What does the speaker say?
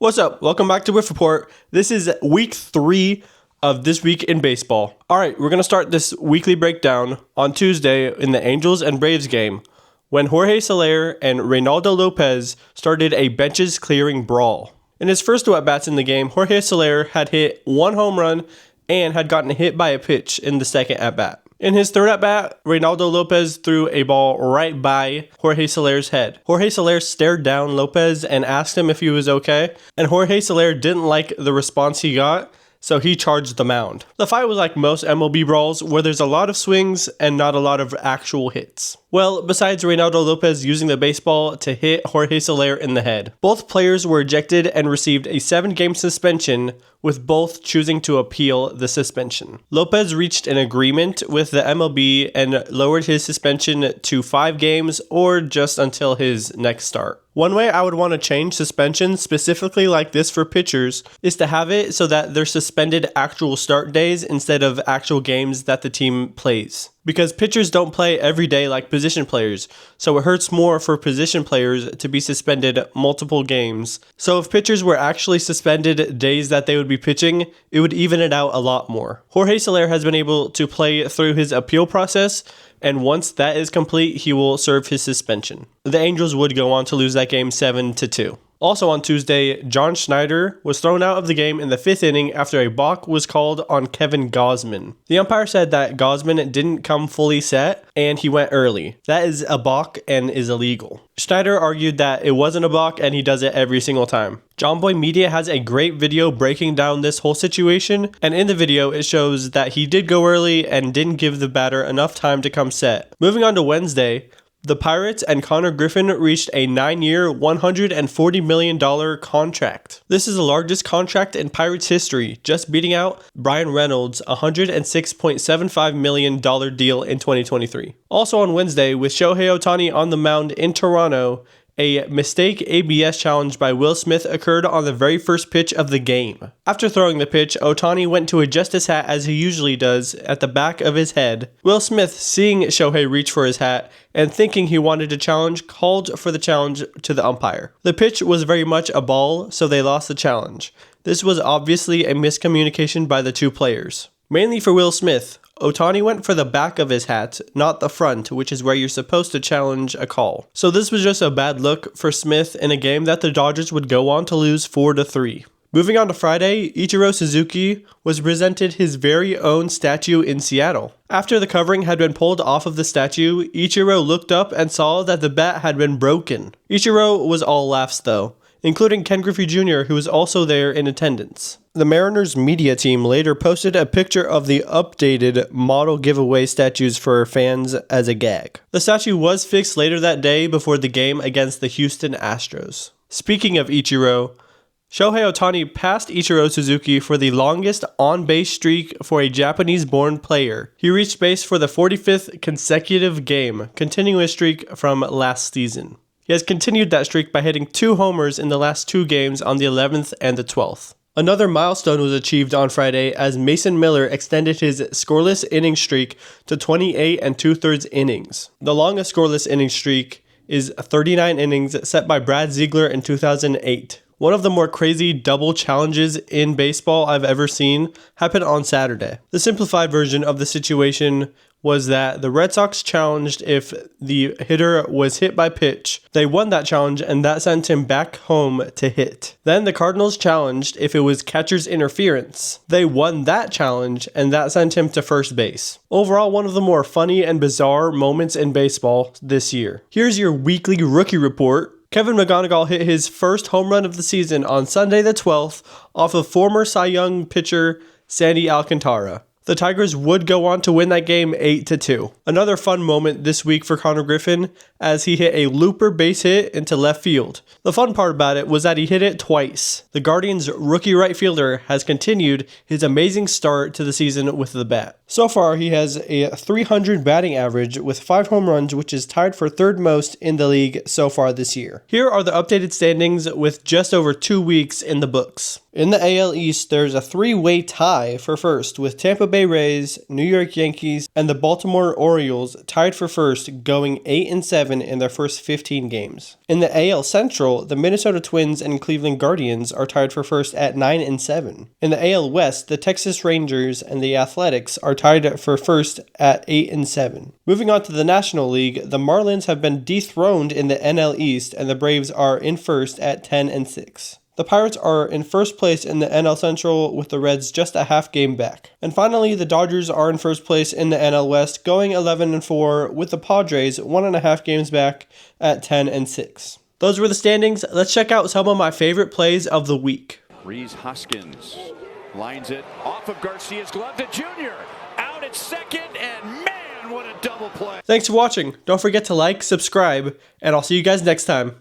What's up? Welcome back to Whiff Report. This is week 3 of This Week in Baseball. All right, we're going to start this weekly breakdown on Tuesday in the Angels and Braves game when Jorge Soler and Reynaldo Lopez started a benches clearing brawl. In his first two at-bats in the game, Jorge Soler had hit one home run and had gotten hit by a pitch in the second at-bat. In his third at-bat, Reynaldo Lopez threw a ball right by Jorge Soler's head. Jorge Soler stared down Lopez and asked him if he was okay, and Jorge Soler didn't like the response he got, so he charged the mound. The fight was like most MLB brawls, where there's a lot of swings and not a lot of actual hits. Well, besides Reynaldo Lopez using the baseball to hit Jorge Soler in the head. Both players were ejected and received a 7-game suspension, with both choosing to appeal the suspension. Lopez reached an agreement with the MLB and lowered his suspension to 5 games or just until his next start. One way I would want to change suspension, specifically like this for pitchers, is to have it so that they're suspended actual start days instead of actual games that the team plays. Because pitchers don't play every day like position players, so it hurts more for position players to be suspended multiple games. So if pitchers were actually suspended days that they would be pitching, it would even it out a lot more. Jorge Soler has been able to play through his appeal process, and once that is complete, he will serve his suspension. The Angels would go on to lose that game 7-2. Also on Tuesday, John Schneider was thrown out of the game in the 5th inning after a balk was called on Kevin Gausman. The umpire said that Gausman didn't come fully set and he went early. That is a balk and is illegal. Schneider argued that it wasn't a balk and he does it every single time. Jomboy Media has a great video breaking down this whole situation, and in the video it shows that he did go early and didn't give the batter enough time to come set. Moving on to Wednesday, the Pirates and Connor Griffin reached a 9-year, $140 million contract. This is the largest contract in Pirates history, just beating out Brian Reynolds' $106.75 million deal in 2023. Also on Wednesday, with Shohei Ohtani on the mound in Toronto, a mistake ABS challenge by Will Smith occurred on the very first pitch of the game. After throwing the pitch, Ohtani went to adjust his hat as he usually does at the back of his head. Will Smith, seeing Shohei reach for his hat and thinking he wanted a challenge, called for the challenge to the umpire. The pitch was very much a ball, so they lost the challenge. This was obviously a miscommunication by the two players. Mainly for Will Smith, Ohtani went for the back of his hat, not the front, which is where you're supposed to challenge a call. So this was just a bad look for Smith in a game that the Dodgers would go on to lose 4-3. Moving on to Friday, Ichiro Suzuki was presented his very own statue in Seattle. After the covering had been pulled off of the statue, Ichiro looked up and saw that the bat had been broken. Ichiro was all laughs though, including Ken Griffey Jr., who was also there in attendance. The Mariners media team later posted a picture of the updated model giveaway statues for fans as a gag. The statue was fixed later that day before the game against the Houston Astros. Speaking of Ichiro, Shohei Ohtani passed Ichiro Suzuki for the longest on-base streak for a Japanese-born player. He reached base for the 45th consecutive game, continuing a streak from last season. He has continued that streak by hitting 2 homers in the last 2 games on the 11th and the 12th. Another milestone was achieved on Friday as Mason Miller extended his scoreless inning streak to 28 2/3 innings. The longest scoreless inning streak is 39 innings set by Brad Ziegler in 2008. One of the more crazy double challenges in baseball I've ever seen happened on Saturday. The simplified version of the situation was that the Red Sox challenged if the hitter was hit by pitch. They won that challenge and that sent him back home to hit. Then the Cardinals challenged if it was catcher's interference. They won that challenge and that sent him to first base. Overall, one of the more funny and bizarre moments in baseball this year. Here's your weekly rookie report. Kevin McGonigal hit his first home run of the season on Sunday the 12th off of former Cy Young pitcher Sandy Alcantara. The Tigers would go on to win that game 8-2. Another fun moment this week for Connor Griffin as he hit a looper base hit into left field. The fun part about it was that he hit it twice. The Guardians' rookie right fielder has continued his amazing start to the season with the bat. So far, he has a .300 batting average with 5 home runs, which is tied for third most in the league so far this year. Here are the updated standings with just over 2 weeks in the books. In the AL East, there's a 3-way tie for first with Tampa Bay Rays, New York Yankees, and the Baltimore Orioles tied for first, going 8-7 in their first 15 games. In the AL Central, the Minnesota Twins and Cleveland Guardians are tied for first at 9-7. In the AL West, the Texas Rangers and the Athletics are tied for first at 8-7. Moving on to the National League, the Marlins have been dethroned in the NL East, and the Braves are in first at 10-6. The Pirates are in first place in the NL Central with the Reds just a half game back. And finally, the Dodgers are in first place in the NL West, going 11-4 with the Padres 1.5 games back at 10-6. Those were the standings. Let's check out some of my favorite plays of the week. Rhys Hoskins lines it off of Garcia's glove to Junior. Out at second, and man, what a double play. Thanks for watching. Don't forget to like, subscribe, and I'll see you guys next time.